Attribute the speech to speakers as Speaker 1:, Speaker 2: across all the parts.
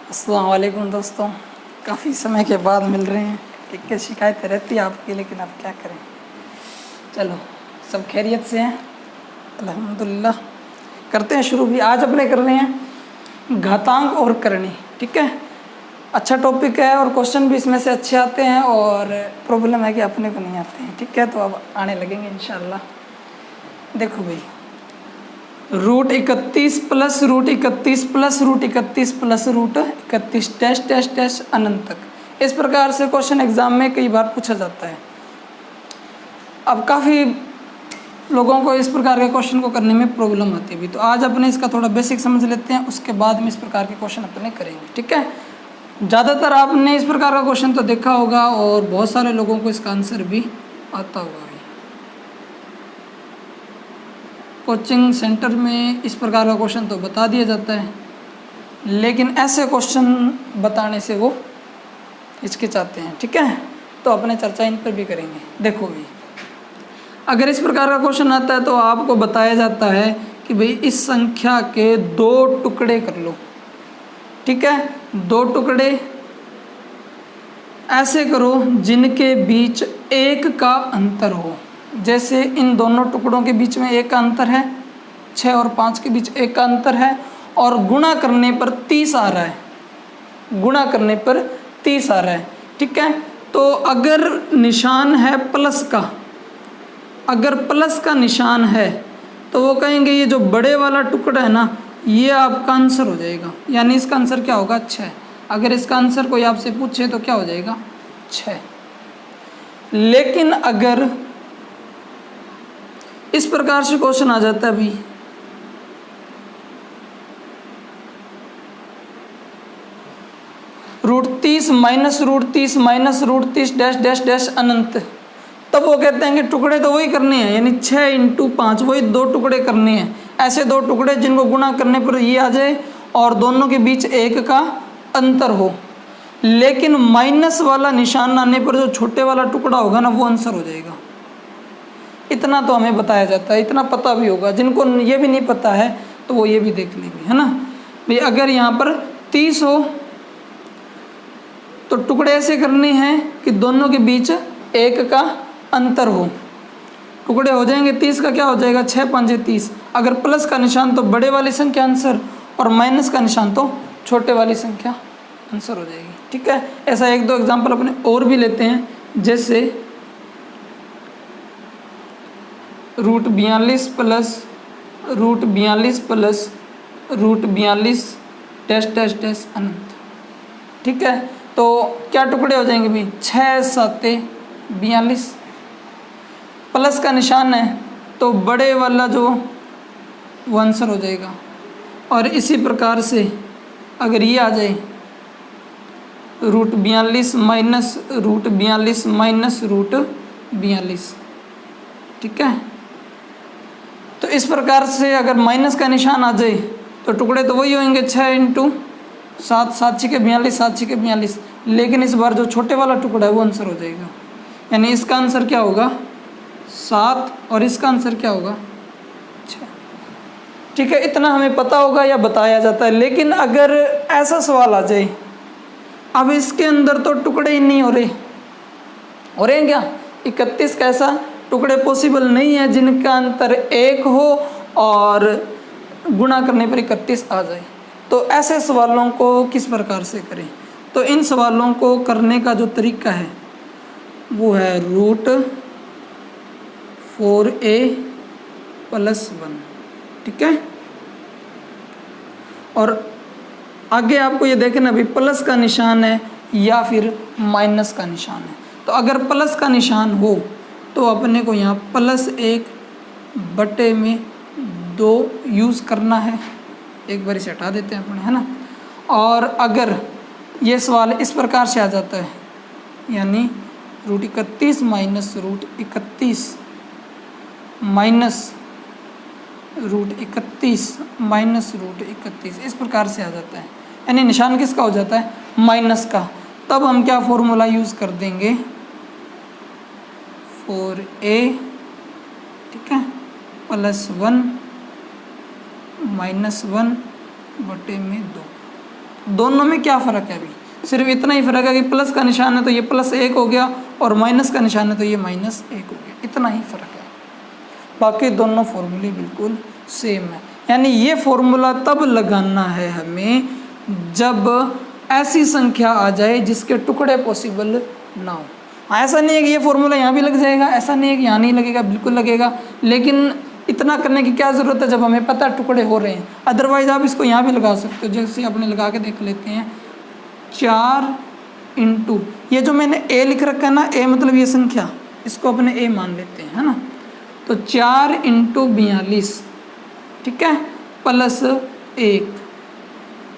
Speaker 1: अस्सलाम वालेकुम दोस्तों, काफ़ी समय के बाद मिल रहे हैं। एक शिकायतें रहती है आपकी, लेकिन आप क्या करें। चलो, सब खैरियत से हैं अल्हम्दुलिल्लाह। करते हैं शुरू भी। आज अपने कर रहे हैं घातांक और करणी। ठीक है, अच्छा टॉपिक है और क्वेश्चन भी इसमें से अच्छे आते हैं, और प्रॉब्लम है कि अपने को नहीं आते हैं। ठीक है, तो अब आने लगेंगे इंशाल्लाह। देखो भाई, root 31 plus root 31 plus root 31 plus root 31 dash dash dash अनंत तक। इस प्रकार से क्वेश्चन एग्जाम में कई बार पूछा जाता है। अब काफ़ी लोगों को इस प्रकार के क्वेश्चन को करने में प्रॉब्लम आती है भी, तो आज अपने इसका थोड़ा बेसिक समझ लेते हैं, उसके बाद में इस प्रकार के क्वेश्चन अपने करेंगे। ठीक है, ज़्यादातर आपने इस प्रकार का क्वेश्चन तो देखा होगा और बहुत सारे लोगों को इसका आंसर भी आता होगा। कोचिंग सेंटर में इस प्रकार का क्वेश्चन तो बता दिया जाता है, लेकिन ऐसे क्वेश्चन बताने से वो हिचकिचाते हैं। ठीक है, तो अपने चर्चा इन पर भी करेंगे। देखो भाई, अगर इस प्रकार का क्वेश्चन आता है तो आपको बताया जाता है कि भाई इस संख्या के 2 टुकड़े कर लो। ठीक है, 2 टुकड़े ऐसे करो जिनके बीच 1 का अंतर हो। जैसे इन दोनों टुकड़ों के बीच में 1 का अंतर है, 6 और 5 के बीच 1 का अंतर है, और गुणा करने पर 30 आ रहा है। गुणा करने पर 30 आ रहा है। ठीक है, तो अगर निशान है प्लस का, अगर प्लस का निशान है तो वो कहेंगे ये जो बड़े वाला टुकड़ा है ना, ये आपका आंसर हो जाएगा। यानी इसका आंसर क्या होगा? 6। अगर इसका आंसर कोई आपसे पूछे तो क्या हो जाएगा? 6। लेकिन अगर इस प्रकार से क्वेश्चन आ जाता है भी, root 30 minus root 30 minus root 30 dash dash dash अनंत, तब वो कहते हैं कि टुकड़े तो वही करने हैं, यानी 6 × 5 वही 2 टुकड़े करने हैं। ऐसे 2 टुकड़े जिनको गुणा करने पर ये आ जाए और दोनों के बीच 1 का अंतर हो, लेकिन माइनस वाला निशान आने पर जो छोटे वाला टुकड़ा होगा ना, वो आंसर हो जाएगा। इतना तो हमें बताया जाता है, इतना पता भी होगा। जिनको ये भी नहीं पता है तो वो ये भी देख लेंगे, है ना भाई। अगर यहाँ पर 30 हो तो टुकड़े ऐसे करने हैं कि दोनों के बीच 1 का अंतर हो। टुकड़े हो जाएंगे 30 का, क्या हो जाएगा? 6 × 5 = 30। अगर प्लस का निशान तो बड़े वाली संख्या आंसर, और माइनस का निशान तो छोटे वाली संख्या आंसर हो जाएगी। ठीक है, ऐसा 1-2 एग्जाम्पल अपने और भी लेते हैं। जैसे root 42 plus root 42 plus root 42 dash dash dash अनंत। ठीक है, तो क्या टुकड़े हो जाएंगे भी? 6 × 7 = 42। प्लस का निशान है तो बड़े वाला जो वो आंसर हो जाएगा। और इसी प्रकार से अगर ये आ जाए root 42 minus root 42 minus root 42। ठीक है, तो इस प्रकार से अगर माइनस का निशान आ जाए तो टुकड़े तो वही होंगे, 6 × 7 7 × 42 7 × 42, लेकिन इस बार जो छोटे वाला टुकड़ा है वो आंसर हो जाएगा। यानी इसका आंसर क्या होगा? 7, और इसका आंसर क्या होगा? 6। ठीक है, इतना हमें पता होगा या बताया जाता है। लेकिन अगर ऐसा सवाल आ जाए, अब इसके अंदर तो टुकड़े ही नहीं हो रहे हैं क्या? 31 का ऐसा टुकड़े पॉसिबल नहीं है जिनका अंतर 1 हो और गुणा करने पर 31 आ जाए। तो ऐसे सवालों को किस प्रकार से करें? तो इन सवालों को करने का जो तरीका है वो है रूट 4a + 1। ठीक है, और आगे आपको ये देखना भी प्लस का निशान है या फिर माइनस का निशान है। तो अगर प्लस का निशान हो तो अपने को यहाँ +1/2 यूज़ करना है। एक बार इसे हटा देते हैं अपने, है ना। और अगर ये सवाल इस प्रकार से आ जाता है, यानी root 31 minus root 31 minus root 31 minus root 31, इस प्रकार से आ जाता है, यानी निशान किसका हो जाता है? माइनस का। तब हम क्या फॉर्मूला यूज़ कर देंगे? 4a, ठीक है, +1 -1/2। दोनों में क्या फ़र्क है अभी, सिर्फ इतना ही फ़र्क है कि प्लस का निशान है तो ये +1 हो गया और माइनस का निशान है तो ये -1 हो गया, इतना ही फ़र्क है। बाकी दोनों फॉर्मूले बिल्कुल सेम है। यानी ये फॉर्मूला तब लगाना है हमें जब ऐसी संख्या आ जाए जिसके टुकड़े पॉसिबल ना हो। ऐसा नहीं है कि ये फॉर्मूला यहाँ भी लग जाएगा, ऐसा नहीं है कि यहाँ नहीं लगेगा, बिल्कुल लगेगा, लेकिन इतना करने की क्या ज़रूरत है जब हमें पता है टुकड़े हो रहे हैं। अदरवाइज़ आप इसको यहाँ भी लगा सकते हो, जैसे अपने लगा के देख लेते हैं। 4 × ये जो मैंने a लिख रखा है ना, a मतलब ये संख्या, इसको अपने a मान लेते हैं, है ना। तो 4 × 42, ठीक है, +1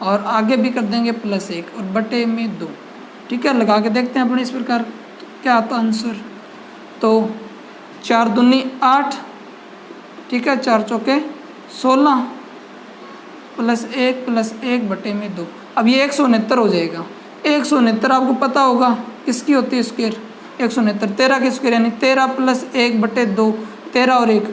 Speaker 1: और आगे भी कर देंगे +1 और बटे में 2, ठीक है। लगा के देखते हैं अपने इस प्रकार क्या आता आंसर। तो 4 दूनी 8, ठीक है, 4 चौके 16 +1 +1 बटे में 2। अब ये 169 हो जाएगा। 169 आपको पता होगा किसकी होती है स्क्वायर, 169 13 की स्क्वायर, यानी 13 + 1 बटे 2, 13 और 1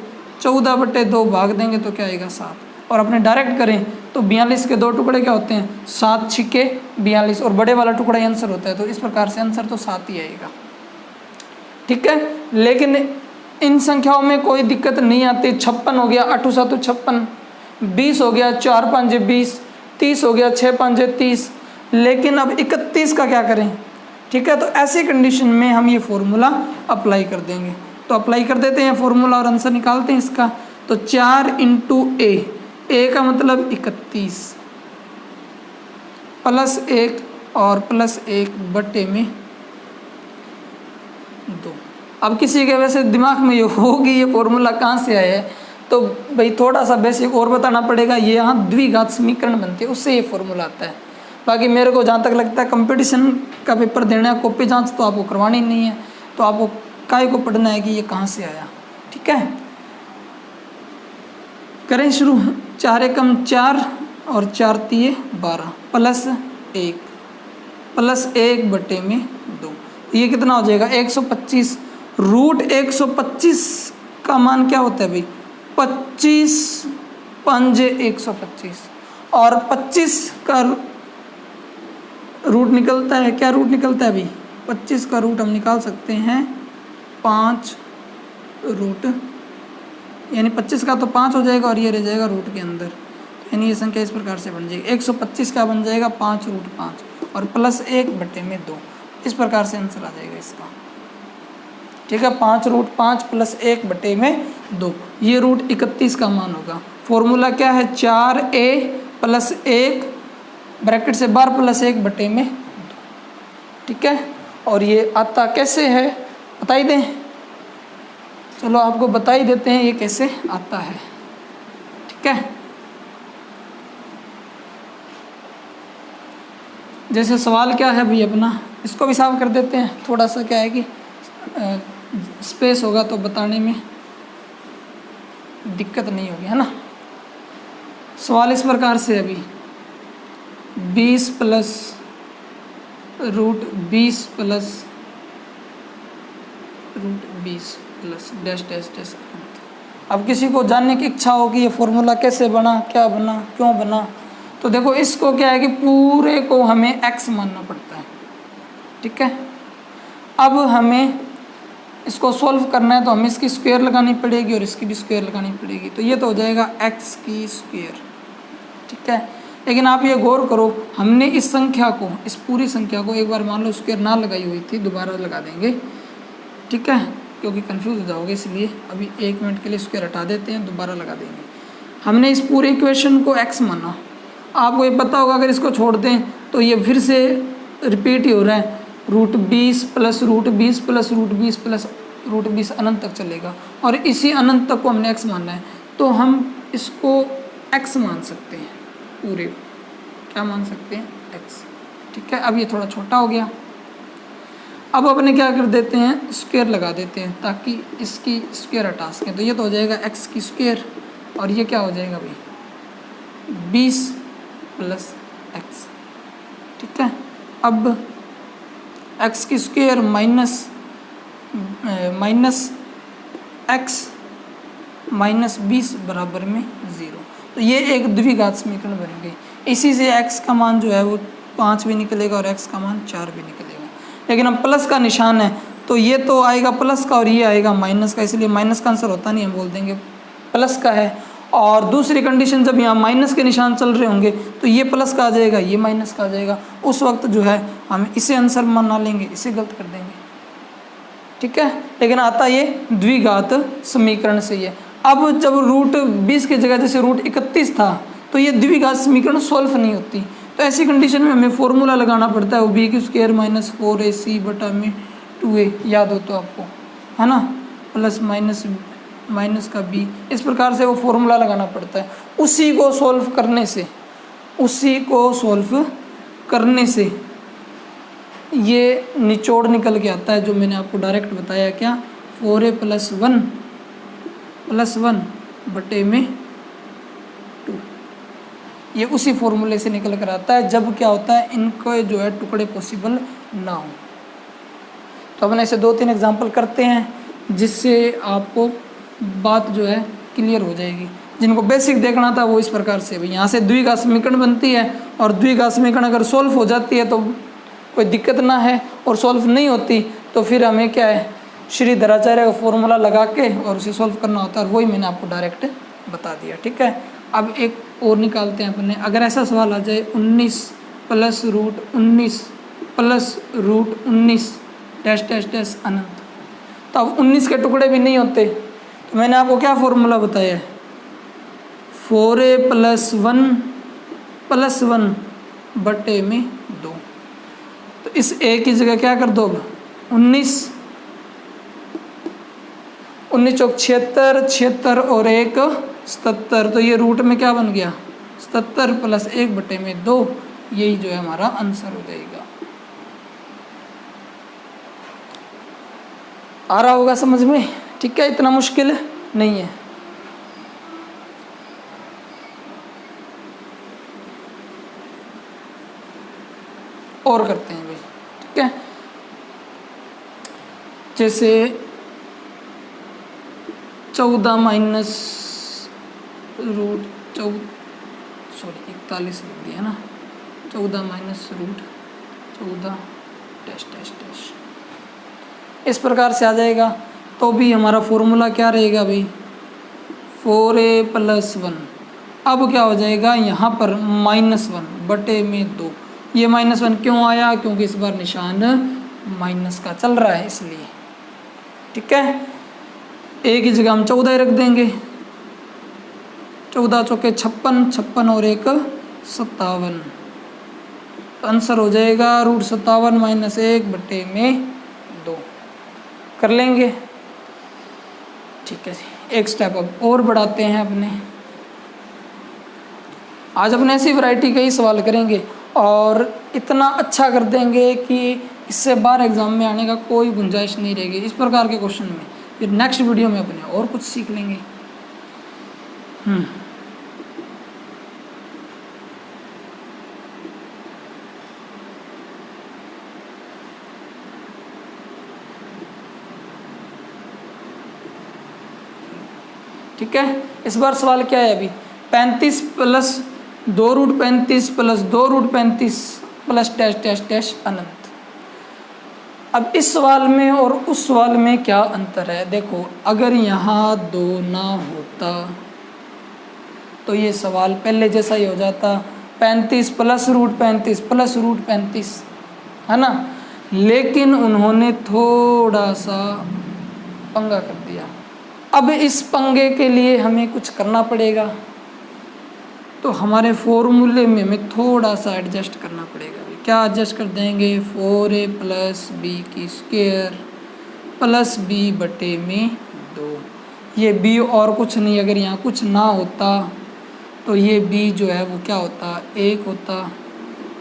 Speaker 1: 14 बटे 2 भाग देंगे तो क्या आएगा 7। और अपने डायरेक्ट करें तो 42 के 2 टुकड़े क्या होते हैं, 7 छिके 42 और बड़े वाला टुकड़ा ही आंसर होता है। तो इस प्रकार से आंसर तो 7 ही आएगा, ठीक है। लेकिन इन संख्याओं में कोई दिक्कत नहीं आती। 56 हो गया, 8 7 56, 20 हो गया, 4 5 20, 30 हो गया, 6 5 30। लेकिन अब 31 का क्या करें, ठीक है। तो ऐसी कंडीशन में हम ये फॉर्मूला अप्लाई कर देंगे। तो अप्लाई कर देते हैं फॉर्मूला और आंसर निकालते हैं इसका। तो 4 × a का मतलब 31 +1 और +1 बटे में 2। अब किसी के वैसे दिमाग में ये होगी ये फॉर्मूला कहाँ से आया है, तो भाई थोड़ा सा बेसिक और बताना पड़ेगा। ये यहाँ द्विघात समीकरण बनती है, उससे ये फॉर्मूला आता है। बाकी मेरे को जहाँ तक लगता है कंपटीशन का पेपर देना है, कॉपी जांच तो आपको करवानी नहीं है, तो आपको काय को पढ़ना है कि ये कहाँ से आया, ठीक है। करें शुरू। 4 एकम 4 और 4 तिये 12 +1 बटे में 2। ये कितना हो जाएगा 125। √125 का मान क्या होता है भाई, 25 5 125 और 25 का रूट निकलता है, क्या रूट निकलता है भाई, 25 का रूट हम निकाल सकते हैं 5 रूट, यानी 25 का तो 5 हो जाएगा और ये रह जाएगा रूट के अंदर, यानी ये संख्या इस प्रकार से बन जाएगी। 125 का बन जाएगा 5√5 और +1 बटे में 2। इस प्रकार से आंसर आ जाएगा इसका, ठीक है। 5√5 +1 बटे में 2, ये √31 का मान होगा। फॉर्मूला क्या है, 4a + 1 ब्रैकेट से 12 +1 बटे में 2, ठीक है। और ये आता कैसे है बता ही दें, चलो आपको बता ही देते हैं ये कैसे आता है, ठीक है। जैसे सवाल क्या है भाई अपना, इसको भी साफ कर देते हैं। थोड़ा सा क्या है कि स्पेस होगा तो बताने में दिक्कत नहीं होगी, है ना। सवाल इस प्रकार से अभी 20 + √20 + √20 + डैश डैश डैश। अब किसी को जानने की इच्छा हो कि ये फॉर्मूला कैसे बना, क्या बना, क्यों बना, तो देखो इसको क्या है कि पूरे को हमें x मानना पड़ता है, ठीक है। अब हमें इसको सॉल्व करना है तो हमें इसकी स्क्वायर लगानी पड़ेगी और इसकी भी स्क्वायर लगानी पड़ेगी, तो ये तो हो जाएगा x की स्क्वायर, ठीक है। लेकिन आप ये गौर करो, हमने इस संख्या को, इस पूरी संख्या को एक बार मान लो स्क्वायर ना लगाई हुई थी, दोबारा लगा देंगे, ठीक है, क्योंकि कंफ्यूज हो जाओगे, इसलिए अभी 1 मिनट के लिए स्क्वायर हटा देते हैं, दोबारा लगा देंगे। हमने इस पूरे इक्वेशन को x माना, आपको ये पता होगा अगर इसको छोड़ दें तो ये फिर से रिपीट ही हो रहा है, √20 + √20 + √20 + √20 अनंत तक चलेगा और इसी अनंत तक को हमने x मानना है, तो हम इसको x मान सकते हैं, पूरे क्या मान सकते हैं x, ठीक है। अब ये थोड़ा छोटा हो गया, अब अपने क्या कर देते हैं स्क्वायर लगा देते हैं ताकि इसकी स्क्वायर हटा सकें, तो ये तो हो जाएगा x की स्क्वायर और ये क्या हो जाएगा भाई 20 + x, ठीक है। अब x की स्क्वायर माइनस x -20 बराबर में 0, तो ये एक द्विघात समीकरण बन गई। इसी से x का मान जो है वो 5 भी निकलेगा और x का मान 4 भी निकलेगा। लेकिन अब प्लस का निशान है तो ये तो आएगा प्लस का और ये आएगा माइनस का, इसलिए माइनस का आंसर होता नहीं, हम बोल देंगे प्लस का है। और दूसरी कंडीशन, जब यहाँ माइनस के निशान चल रहे होंगे तो ये प्लस का आ जाएगा, ये माइनस का आ जाएगा, उस वक्त जो है हम इसे आंसर माना लेंगे, इसे गलत कर देंगे, ठीक है। लेकिन आता ये द्विघात समीकरण से ही है। अब जब रूट 20 की जगह जैसे रूट 31 था तो ये द्विघात समीकरण सॉल्व नहीं होती, तो ऐसी कंडीशन में हमें फॉर्मूला लगाना पड़ता है, वो बी की स्क्वायर माइनस 4ac बटा में 2a, याद हो तो आपको, है ना, प्लस माइनस का b, इस प्रकार से वो फॉर्मूला लगाना पड़ता है। उसी को सॉल्व करने से ये निचोड़ निकल के आता है जो मैंने आपको डायरेक्ट बताया, क्या 4a + 1 बटे में 2, ये उसी फॉर्मूले से निकल कर आता है जब क्या होता है, इनको जो है टुकड़े पॉसिबल ना हो। तो अपन ऐसे 2-3 एग्जांपल करते हैं जिससे आपको बात जो है क्लियर हो जाएगी। जिनको बेसिक देखना था वो इस प्रकार से, भाई यहाँ से द्विघात समीकरण बनती है और द्विघात समीकरण अगर सॉल्व हो जाती है तो कोई दिक्कत ना है, और सॉल्व नहीं होती तो फिर हमें क्या है, श्रीधराचार्य का फॉर्मूला लगा के और उसे सॉल्व करना होता है, और वही मैंने आपको डायरेक्ट बता दिया, ठीक है। अब एक और निकालते हैं अपने, अगर ऐसा सवाल आ जाए 19 + √19 + √19 डैश डैश डैश अनंत, तो अब 19 के टुकड़े भी नहीं होते, तो मैंने आपको क्या फॉर्मूला बताया है, 4a + 1 बटे में 2, तो इस a की जगह क्या कर दो, 19 चौक 76 और 1 77, तो ये रूट में क्या बन गया 77 + 1 बटे में 2, यही जो है हमारा आंसर हो जाएगा। आ रहा होगा समझ में, ठीक है, इतना मुश्किल नहीं है। और करते हैं भाई, ठीक है, जैसे 14 माइनस (41) लिख दिया ना, 14 माइनस √14 डैश डैश डैश, इस प्रकार से आ जाएगा। तो भी हमारा फॉर्मूला क्या रहेगा भाई, 4a + 1, अब क्या हो जाएगा यहाँ पर -1 बटे में 2, ये -1 क्यों आया, क्योंकि इस बार निशान माइनस का चल रहा है इसलिए, ठीक है। a की जगह हम 14 रख देंगे, 14 चौके 56 और 1 57, तो आंसर हो जाएगा √57 - 1 बटे में 2, कर लेंगे, ठीक है जी। एक स्टेप अब और बढ़ाते हैं अपने, आज अपने ऐसी वैरायटी के ही सवाल करेंगे और इतना अच्छा कर देंगे कि इससे बाहर एग्जाम में आने का कोई गुंजाइश नहीं रहेगी इस प्रकार के क्वेश्चन में। फिर नेक्स्ट वीडियो में अपने और कुछ सीख लेंगे। ठीक है, इस बार सवाल क्या है अभी, 35 + 2√35 + 2√35 + डैश डैश डैश अनंत। अब इस सवाल में और उस सवाल में क्या अंतर है, देखो अगर यहाँ 2 ना होता तो ये सवाल पहले जैसा ही हो जाता, 35 + √35 + √35, है ना, लेकिन उन्होंने थोड़ा सा पंगा कर दिया। अब इस पंगे के लिए हमें कुछ करना पड़ेगा, तो हमारे फॉर्मूले में हमें थोड़ा सा एडजस्ट करना पड़ेगा। क्या एडजस्ट कर देंगे, 4a + b² + b बटे में 2, ये b और कुछ नहीं, अगर यहाँ कुछ ना होता तो ये b जो है वो क्या होता, 1 होता,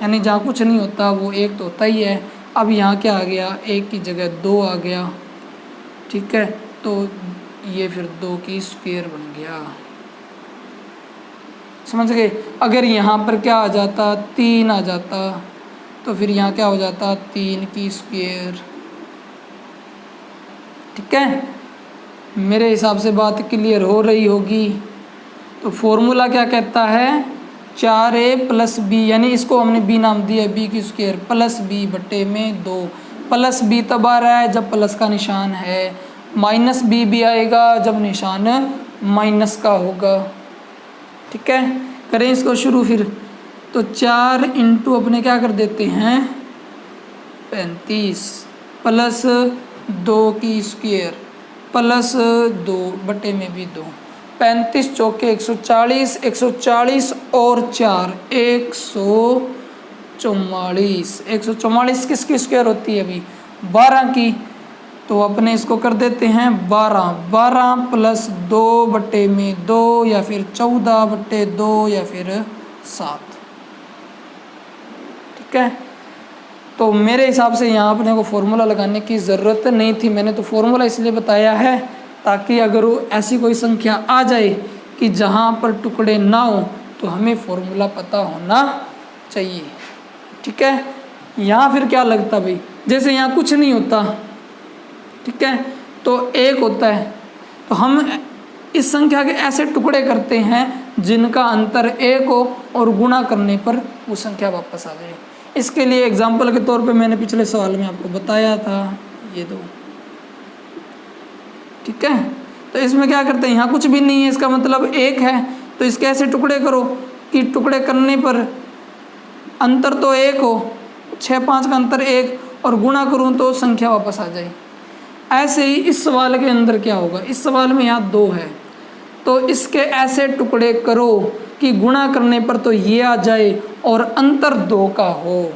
Speaker 1: यानी जहाँ कुछ नहीं होता वो 1 तो होता ही है। अब यहाँ क्या आ गया, 1 की जगह 2 आ गया, ठीक है, तो ये फिर 2 की स्क्वायर बन गया, समझ गए। अगर यहाँ पर क्या आ जाता, 3 आ जाता, तो फिर यहाँ क्या हो जाता, 3 की स्क्वायर, ठीक है। मेरे हिसाब से बात क्लियर हो रही होगी। तो फॉर्मूला क्या कहता है, 4a प्लस बी, यानी इसको हमने b नाम दिया, b की स्क्वायर प्लस बी बटे में 2। प्लस बी तब आ रहा है जब प्लस का निशान है, माइनस बी भी आएगा जब निशान माइनस का होगा। ठीक है, करें इसको शुरू फिर। तो 4 इंटू अपने क्या कर देते हैं 35 प्लस 2 की स्क्वायर प्लस 2 बटे में भी 2, 35 चौके 140, 140 और 4 144, 144 किसकी स्क्वायर होती है अभी 12 की, तो अपने इसको कर देते हैं 12, 12 प्लस 2 बटे में 2 या फिर 14 बटे 2 या फिर 7। ठीक है, तो मेरे हिसाब से यहाँ अपने को फॉर्मूला लगाने की ज़रूरत नहीं थी। मैंने तो फॉर्मूला इसलिए बताया है ताकि अगर वो ऐसी कोई संख्या आ जाए कि जहाँ पर टुकड़े ना हो तो हमें फॉर्मूला पता होना चाहिए। ठीक है, यहाँ फिर क्या लगता भाई, जैसे यहाँ कुछ नहीं होता, ठीक है, तो 1 होता है, तो हम इस संख्या के ऐसे टुकड़े करते हैं जिनका अंतर 1 हो और गुणा करने पर वो संख्या वापस आ जाए। इसके लिए एग्जाम्पल के तौर पे मैंने पिछले सवाल में आपको बताया था ये 2। ठीक है, तो इसमें क्या करते हैं, यहाँ कुछ भी नहीं है, इसका मतलब 1 है, तो इसके ऐसे टुकड़े करो कि टुकड़े करने पर अंतर तो 1 हो, 6 5 का अंतर 1, और गुणा करूँ तो संख्या वापस आ जाए। ऐसे ही इस सवाल के अंदर क्या होगा, इस सवाल में यहाँ 2 है, तो इसके ऐसे टुकड़े करो कि गुणा करने पर तो ये आ जाए और अंतर 2 का हो।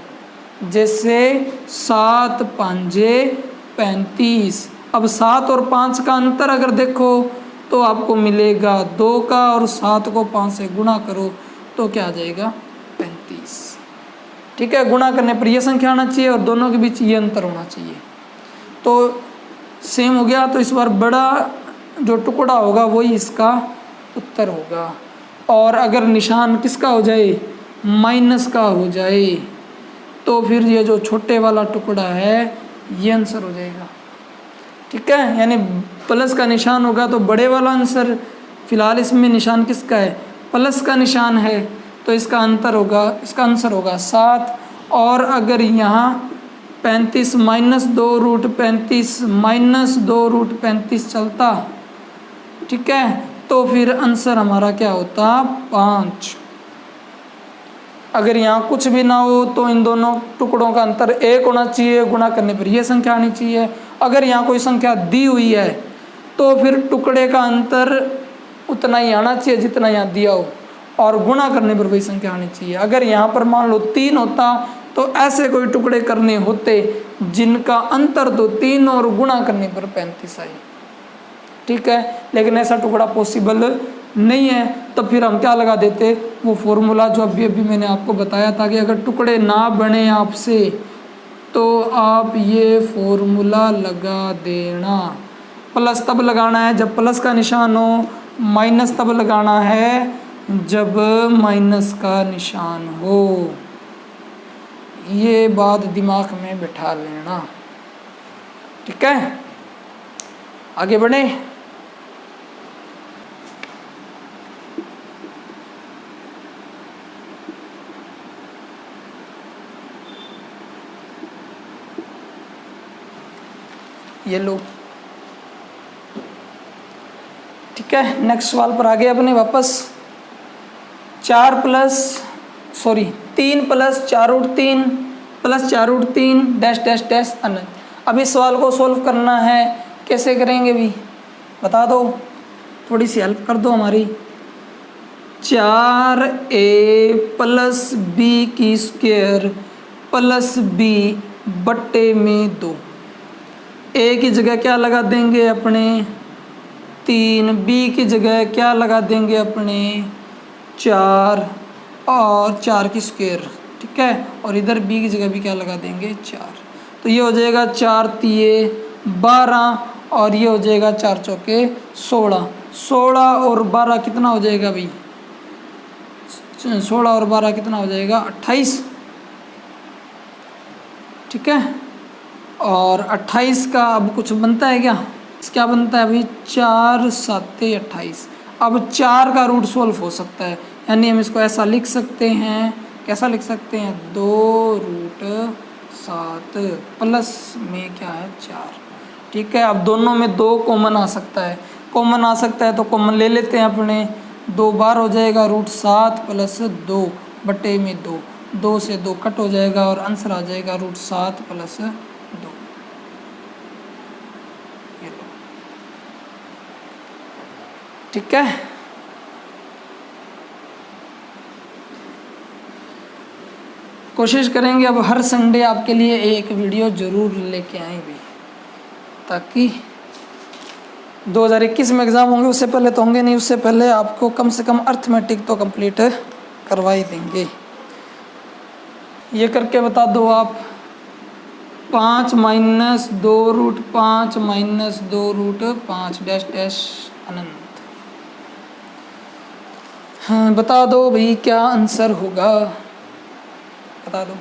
Speaker 1: जैसे 7 5 35, अब 7 और 5 का अंतर अगर देखो तो आपको मिलेगा 2 का, और 7 को 5 से गुणा करो तो क्या आ जाएगा 35। ठीक है, गुणा करने पर यह संख्या आना चाहिए और दोनों के बीच ये अंतर होना चाहिए, तो सेम हो गया। तो इस बार बड़ा जो टुकड़ा होगा वही इसका उत्तर होगा, और अगर निशान किसका हो जाए माइनस का हो जाए तो फिर ये जो छोटे वाला टुकड़ा है ये आंसर हो जाएगा। ठीक है, यानी प्लस का निशान होगा तो बड़े वाला आंसर, फिलहाल इसमें निशान किसका है प्लस का निशान है, तो इसका अंतर होगा, इसका आंसर होगा 7। और अगर यहाँ 35 माइनस 2 रूट 35 माइनस 2 रूट 35 चलता, ठीक है, तो फिर आंसर हमारा क्या होता 5। अगर यहाँ कुछ भी ना हो तो इन दोनों टुकड़ों का अंतर 1 होना चाहिए, गुणा करने पर यह संख्या आनी चाहिए। अगर यहाँ कोई संख्या दी हुई है तो फिर टुकड़े का अंतर उतना ही आना चाहिए जितना यहाँ दिया हो, और गुणा करने पर वही संख्या आनी चाहिए। अगर यहाँ पर मान लो 3 होता तो ऐसे कोई टुकड़े करने होते जिनका अंतर तो 3 और गुणा करने पर 35 आए। ठीक है, लेकिन ऐसा टुकड़ा पॉसिबल नहीं है, तो फिर हम क्या लगा देते वो फॉर्मूला जो अभी मैंने आपको बताया था कि अगर टुकड़े ना बने आपसे तो आप ये फॉर्मूला लगा देना। प्लस तब लगाना है जब प्लस का निशान हो, माइनस तब लगाना है जब माइनस का निशान हो। ये बात दिमाग में बिठा लेना। ठीक है, आगे बढ़े। ये लो, ठीक है, नेक्स्ट सवाल पर आगे अपने वापस 3 plus 4 root 3 plus 4 root 3 dash dash dash अनंत। अब इस सवाल को सोल्व करना है, कैसे करेंगे भी बता दो, थोड़ी सी हेल्प कर दो हमारी। 4a प्लस बी की स्क्वायर प्लस बी बट्टे में 2। ए की जगह क्या लगा देंगे अपने 3, बी की जगह क्या लगा देंगे अपने 4 और 4 की स्क्वायर, ठीक है, और इधर बी की जगह भी क्या लगा देंगे 4। तो ये हो जाएगा 4 तिये 12 और ये हो जाएगा 4 चौके 16। 16 और 12 कितना हो जाएगा भाई, 16 और 12 कितना हो जाएगा 28। ठीक है, और 28 का अब कुछ बनता है क्या बनता है अभी 4 7 28। अब 4 का रूट सोल्व हो सकता है, यानी हम इसको ऐसा लिख सकते हैं, कैसा लिख सकते हैं, 2√7 प्लस में क्या है 4। ठीक है, अब दोनों में 2 कॉमन आ सकता है, कॉमन आ सकता है तो कॉमन ले लेते हैं अपने। 2 बार हो जाएगा √7 प्लस 2 बटे में 2, 2 से 2 कट हो जाएगा और आंसर आ जाएगा √7 प्लस 2। ये लो, ठीक है। कोशिश करेंगे अब हर संडे आपके लिए एक वीडियो ज़रूर लेके आएँ भी, ताकि 2021 में एग्ज़ाम होंगे, उससे पहले तो होंगे नहीं, उससे पहले आपको कम से कम अर्थमेटिक तो कंप्लीट करवा ही देंगे। ये करके बता दो आप, 5 - 2√5 - 2√5 डैश डैश अनंत। हाँ बता दो भाई क्या आंसर होगा, बता दो।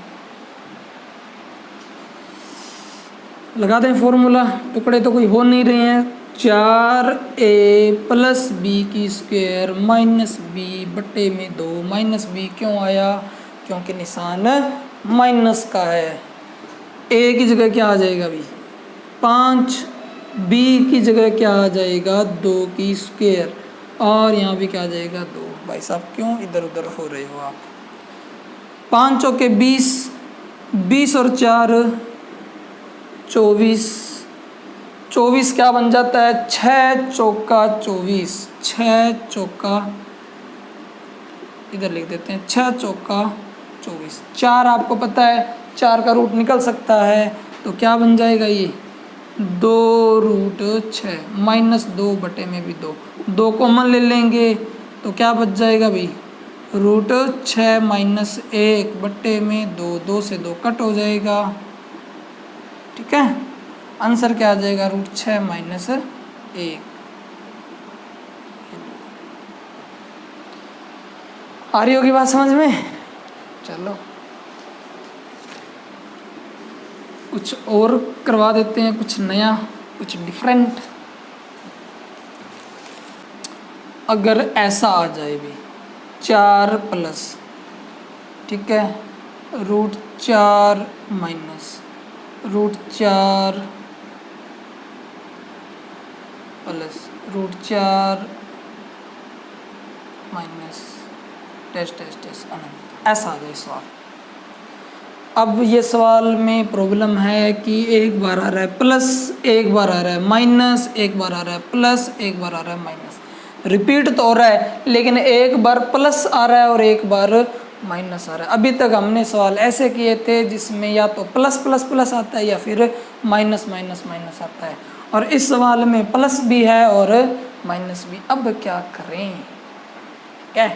Speaker 1: लगा दें फॉर्मूला, टुकड़े तो कोई हो नहीं रहे हैं। 4a + b² - b बटे में 2, -b क्यों आया, क्योंकि निशान माइनस का है। a की जगह क्या आ जाएगा अभी 5, b की जगह क्या आ जाएगा 2² और यहाँ भी क्या आ जाएगा 2। भाई साहब क्यों इधर उधर हो रहे हो आप। 5 चौके 20, 20 और 4 24, 24 क्या बन जाता है 6 चौका 24, 6 चौका इधर लिख देते हैं 6 चौका 24। 4 आपको पता है 4 का रूट निकल सकता है, तो क्या बन जाएगा ये 2√6 -2 बटे में भी 2, 2 कॉमन ले लेंगे तो क्या बच जाएगा भाई √6 - 1 बटे में 2, 2 से 2 कट हो जाएगा। ठीक है, आंसर क्या आ जाएगा √6 - 1। आ रही होगी बात समझ में। चलो कुछ और करवा देते हैं, कुछ नया, कुछ डिफरेंट। अगर ऐसा आ जाए भी 4 प्लस, ठीक है, √4 minus √4 plus √4 minus dash dash dash अनंत, ऐसा आ जाए सवाल। अब ये सवाल में प्रॉब्लम है कि एक बार आ रहा है प्लस, एक बार आ रहा है माइनस, एक बार आ रहा है प्लस, एक बार आ रहा है माइनस। रिपीट तो हो रहा है लेकिन एक बार प्लस आ रहा है और एक बार माइनस आ रहा है। अभी तक हमने सवाल ऐसे किए थे जिसमें या तो प्लस प्लस प्लस आता है या फिर माइनस माइनस माइनस आता है, और इस सवाल में प्लस भी है और माइनस भी। अब क्या करें, क्या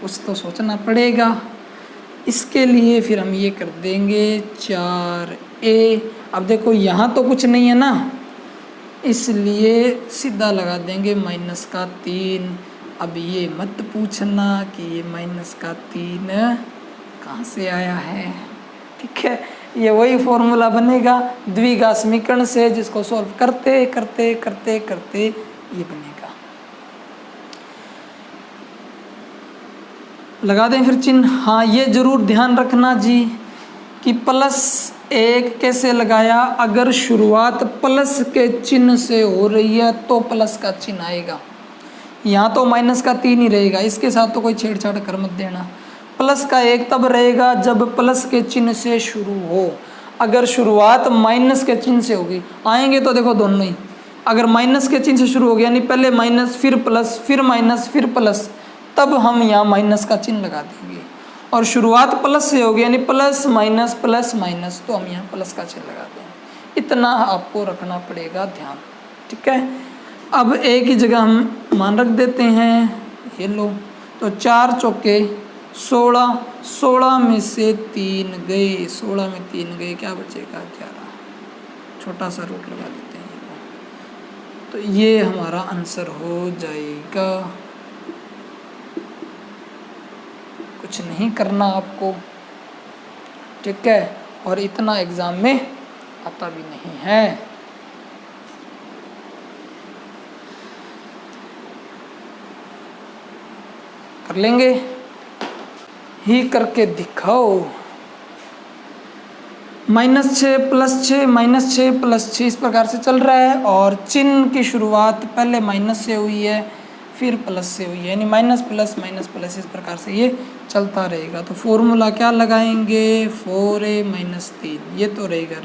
Speaker 1: कुछ तो सोचना पड़ेगा। इसके लिए फिर हम ये कर देंगे 4a। अब देखो यहाँ तो कुछ नहीं है ना, इसलिए सीधा लगा देंगे -3। अब ये मत पूछना कि ये -3 कहाँ से आया है। ठीक है, ये वही फॉर्मूला बनेगा द्विघात समीकरण से, जिसको सॉल्व करते करते करते करते ये बनेगा। लगा दें फिर चिन्ह। हाँ ये ज़रूर ध्यान रखना जी कि +1 कैसे लगाया, अगर शुरुआत प्लस के चिन्ह से हो रही है तो प्लस का चिन्ह आएगा। यहाँ तो -3 ही रहेगा, इसके साथ तो कोई छेड़छाड़ कर मत देना। प्लस का 1 तब रहेगा जब प्लस के चिन्ह से शुरू हो। अगर शुरुआत माइनस के चिन्ह से होगी, आएंगे तो देखो दोनों ही। अगर माइनस के चिन्ह से शुरू हो गया, यानी पहले माइनस फिर प्लस फिर माइनस फिर प्लस, तब हम यहाँ माइनस का चिन्ह लगा देंगे। और शुरुआत प्लस से होगी यानी प्लस माइनस, तो हम यहाँ प्लस का चिन्ह लगा देंगे। इतना आपको रखना पड़ेगा ध्यान। ठीक है, अब a की जगह हम मान रख देते हैं, ये लो। तो 4 चौके 16, 16 में से 3 गए, 16 में 3 गए, क्या बचेगा 11। छोटा सा रूट लगा देते हैं, तो ये हमारा आंसर हो जाएगा। कुछ नहीं करना आपको, ठीक है, और इतना एग्ज़ाम में आता भी नहीं है। कर लेंगे। ही करके दिखाओ। -6 + 6 -6 + 6 इस प्रकार से चल रहा है और चिन्ह की शुरुआत पहले माइनस से हुई है फिर प्लस से हुई है, यानी माइनस प्लस इस प्रकार से ये चलता रहेगा। तो फॉर्मूला क्या लगाएंगे, 4a - 3, ये तो रहेगा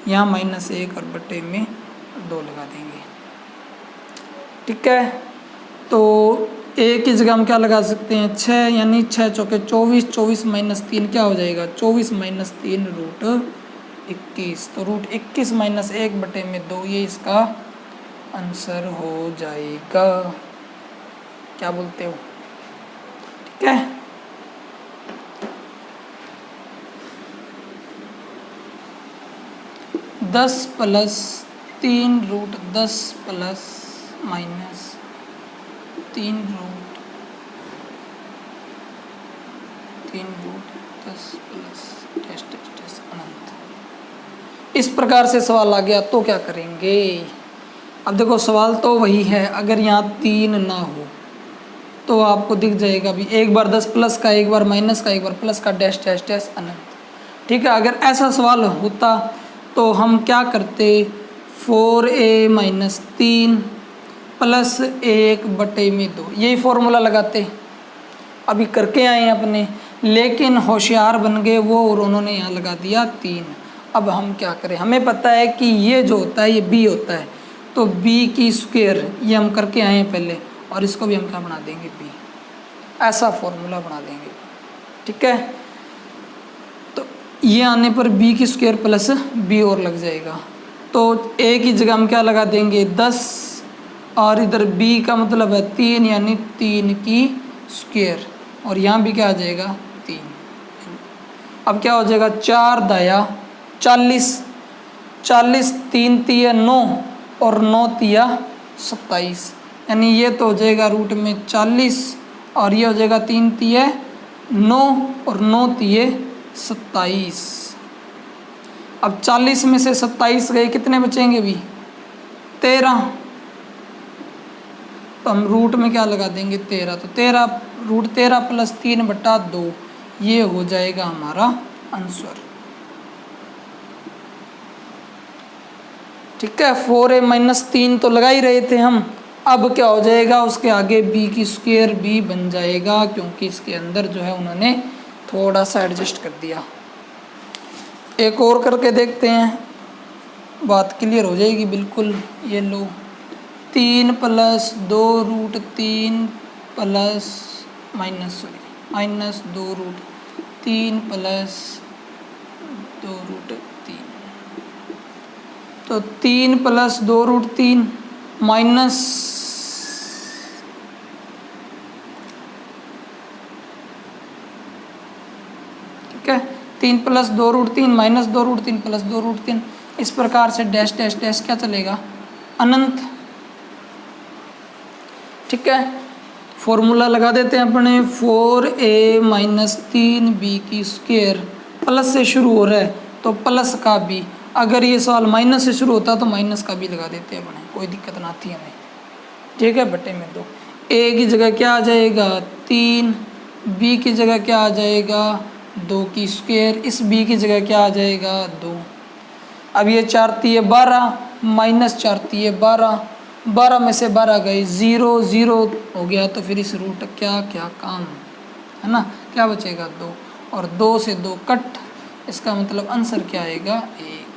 Speaker 1: यहाँ -1 और बटे में 2 लगा देंगे। ठीक है, तो a की जगह हम क्या लगा सकते हैं 6, यानी 6 चौके 24, 24 - 3 क्या हो जाएगा 24 - 3 √21। तो √21 - 1 बटे में 2 ये इसका आंसर हो जाएगा। क्या बोलते हो? ठीक है, दस plus 3 √10 plus minus 3 √10 plus test अनंत। इस प्रकार से सवाल आ गया तो क्या करेंगे? अब देखो सवाल तो वही है, अगर यहाँ 3 ना हो तो आपको दिख जाएगा भी एक बार 10 प्लस का, एक बार माइनस का, एक बार प्लस का, डैश डैश डैश अनंत। ठीक है, अगर ऐसा सवाल होता तो हम क्या करते 4a - 3 प्लस 1 बटे में 2 यही फॉर्मूला लगाते। अभी करके आए हैं अपने, लेकिन होशियार बन गए वो और उन्होंने यहाँ लगा दिया 3। अब हम क्या करें, हमें पता है कि ये जो होता है ये b होता है, तो b की स्क्वायर ये हम करके आए हैं पहले, और इसको भी हम क्या बना देंगे b, ऐसा फॉर्मूला बना देंगे। ठीक है, तो ये आने पर b की स्क्वायर प्लस b और लग जाएगा। तो a की जगह हम क्या लगा देंगे 10, और इधर b का मतलब है 3, यानी 3 की स्क्वायर, और यहाँ भी क्या आ जाएगा 3। अब क्या हो जाएगा 4 दाया 40, 40 3 तिया 9 और 9 तिया 27, यानी ये तो हो जाएगा रूट में 40, और ये हो जाएगा 3 तिये 9 और 9 तिये 27। अब 40 में से 27 गए, कितने बचेंगे भी 13, तो हम रूट में क्या लगा देंगे 13, तो 13 √13 प्लस 3 बटा 2 ये हो जाएगा हमारा आंसर। ठीक है, 4a - 3 तो लगा ही रहे थे हम। अब क्या हो जाएगा, उसके आगे b की स्क्वायर भी बन जाएगा, क्योंकि इसके अंदर जो है उन्होंने थोड़ा सा एडजस्ट कर दिया। एक और करके देखते हैं, बात क्लियर हो जाएगी बिल्कुल। ये लो 3 प्लस 2 √3 प्लस माइनस 2 √3 प्लस 2 √3, तो 3 प्लस 2 √3 माइनस ठीक है 3 प्लस 2 √3 माइनस 2 √3 प्लस 2 √3, इस प्रकार से डैश डैश डैश क्या चलेगा अनंत। ठीक है, फॉर्मूला लगा देते हैं अपने 4a - 3b की स्क्वायर, प्लस से शुरू हो रहा है तो प्लस का b, अगर ये सवाल माइनस से शुरू होता तो माइनस का भी लगा देते हैं अपने, कोई दिक्कत ना थी हमें। ठीक है, बटे में 2, a की जगह क्या आ जाएगा 3, b की जगह क्या आ जाएगा 2 की स्क्वायर, इस b की जगह क्या आ जाएगा 2। अब ये 4 तिये 12 माइनस 4 तिये 12, 12 में से 12 गए 0 0 हो गया, तो फिर इस रूट क्या क्या काम है ना, क्या बचेगा 2, और 2 से 2 कट, इसका मतलब आंसर क्या आएगा 1।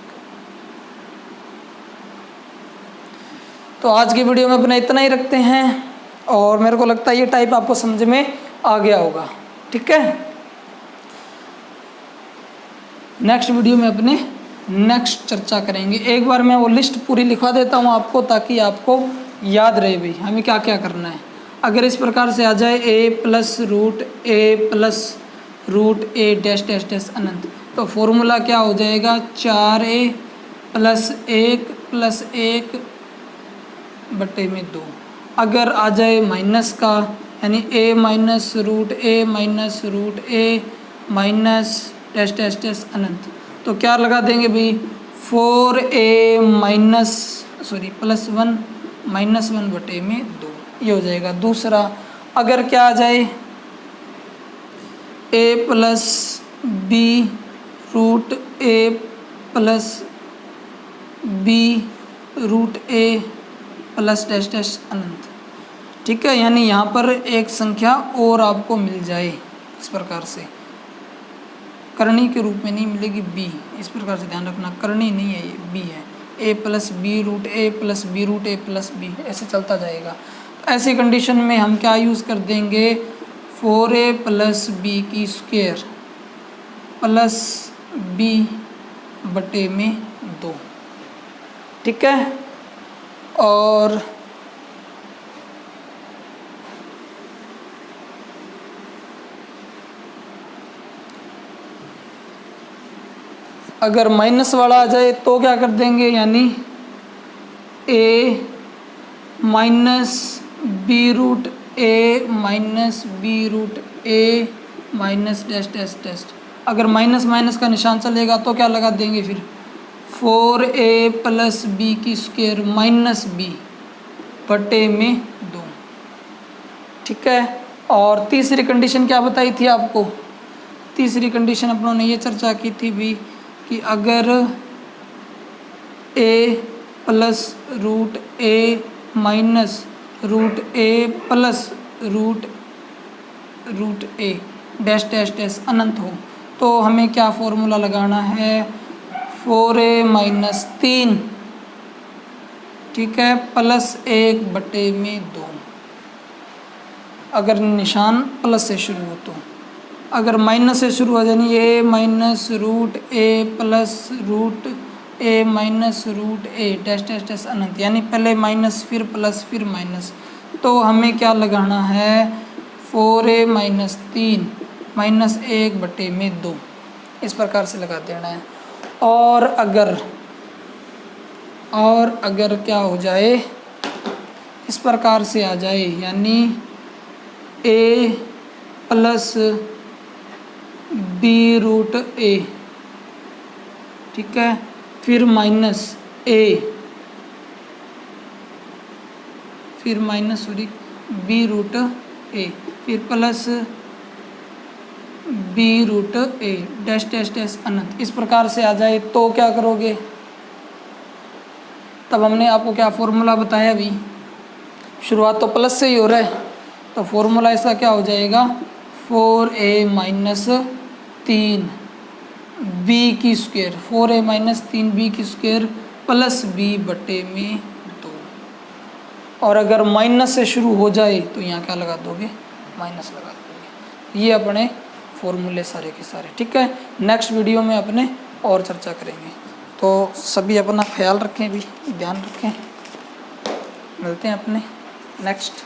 Speaker 1: तो आज की वीडियो में अपना इतना ही रखते हैं, और मेरे को लगता है ये टाइप आपको समझ में आ गया होगा। ठीक है, नेक्स्ट वीडियो में अपने नेक्स्ट चर्चा करेंगे। एक बार मैं वो लिस्ट पूरी लिखवा देता हूँ आपको, ताकि आपको याद रहे भाई हमें क्या क्या करना है। अगर इस प्रकार से आ जाए a plus root a dash dash dash अनंत, तो फॉर्मूला क्या हो जाएगा 4a + 1 + 1 बटे में 2। अगर आ जाए माइनस का, यानी a - root a minus dash dash dash अनंत, तो क्या लगा देंगे भाई 4a + 1 -1 बटे में 2, ये हो जाएगा दूसरा। अगर क्या आ जाए ए plus B root a plus B root a plus dash dash अनंत। ठीक है, यानी यहाँ पर एक संख्या और आपको मिल जाए इस प्रकार से, करणी के रूप में नहीं मिलेगी, बी, इस प्रकार से ध्यान रखना, करणी नहीं है ये, बी है, ए plus B root a plus B root a plus B, ऐसे चलता जाएगा। तो ऐसी कंडीशन में हम क्या यूज़ कर देंगे, 4a प्लस बी की स्क्वायर प्लस बी बटे में 2। ठीक है, और अगर माइनस वाला आ जाए तो क्या कर देंगे, यानी a minus b root a minus b root a minus dash dash dash. अगर माइनस माइनस का निशान चलेगा तो क्या लगा देंगे फिर, 4a प्लस बी की स्क्वायर माइनस बी बटे में 2। ठीक है, और तीसरी कंडीशन क्या बताई थी आपको, तीसरी कंडीशन अपनों ने ये चर्चा की थी भी कि अगर a plus root a minus root a plus root a dash dash dash अनंत हो तो हमें क्या फॉर्मूला लगाना है, 4a माइनस 3, ठीक है, प्लस 1 बटे में 2। अगर निशान प्लस से शुरू हो तो, अगर माइनस से शुरू हो जानी ए minus root a plus root a minus root a dash dash dash अनंत, यानी पहले माइनस फिर प्लस फिर माइनस, तो हमें क्या लगाना है, 4a माइनस 3 माइनस 1 बटे में 2, इस प्रकार से लगा देना है। और अगर क्या हो जाए, इस प्रकार से आ जाए, यानी a प्लस बी रूट ए, ठीक है, फिर माइनस ए, फिर माइनस बी रूट ए, फिर plus B root a dash dash dash अनंत, इस प्रकार से आ जाए तो क्या करोगे, तब हमने आपको क्या फॉर्मूला बताया, अभी शुरुआत तो प्लस से ही हो रहा है, तो फॉर्मूला इसका क्या हो जाएगा, 4a माइनस 3 बी की स्क्वायर, 4a माइनस 3 बी की स्क्वायर प्लस बी बटे में 2। और अगर माइनस से शुरू हो जाए तो यहाँ क्या लगा दोगे, माइनस लगा दोगे। ये अपने फॉर्मूले सारे के सारे। ठीक है, नेक्स्ट वीडियो में अपने और चर्चा करेंगे। तो सभी अपना ख्याल रखें, भी ध्यान रखें, मिलते हैं अपने नेक्स्ट